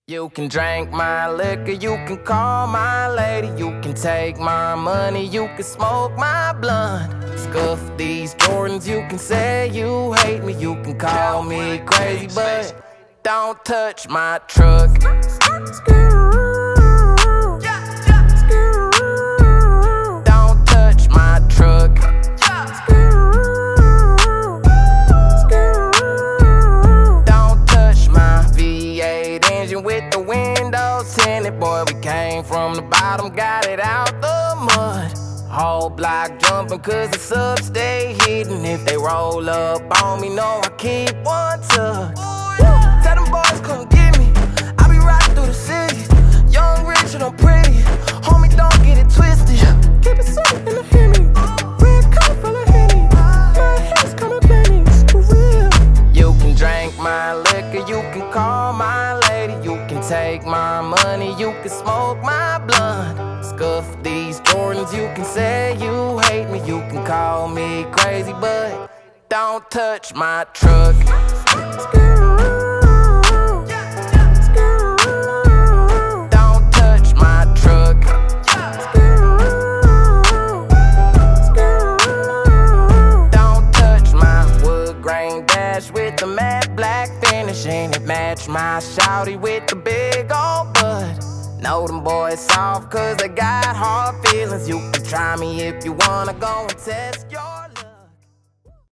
You can drink my liquor, you can call my lady, you can take my money, you can smoke my blunt. Scuff these Jordans, you can say you hate me, you can call me crazy, but don't touch my truck. Don't touch my truck. Don't touch my V8 engine with the windows tinted. Boy, we came from the bottom, got it out the mud. Whole block jumping cause the subs stay hidden. If they roll up on me, know I keep one tucked. Tell them boys come get me, I be riding through the city. Young, rich, and I'm pretty, homie, don't get it twisted. Keep it simple in the Hemi, red cup full of Henny. My head's coming plenty, for real. You can drink my liquor, you can call my lady, you can take my money, you can smoke my blunt. Scuff these Jordans, you can say you hate me, you can call me crazy, but don't touch my truck. Don't touch my truck. Don't touch my wood grain dash with the matte black finish, and it match my shawty with the big old butt. Know them boys soft cause they got hard feelings. You can try me if you wanna go and test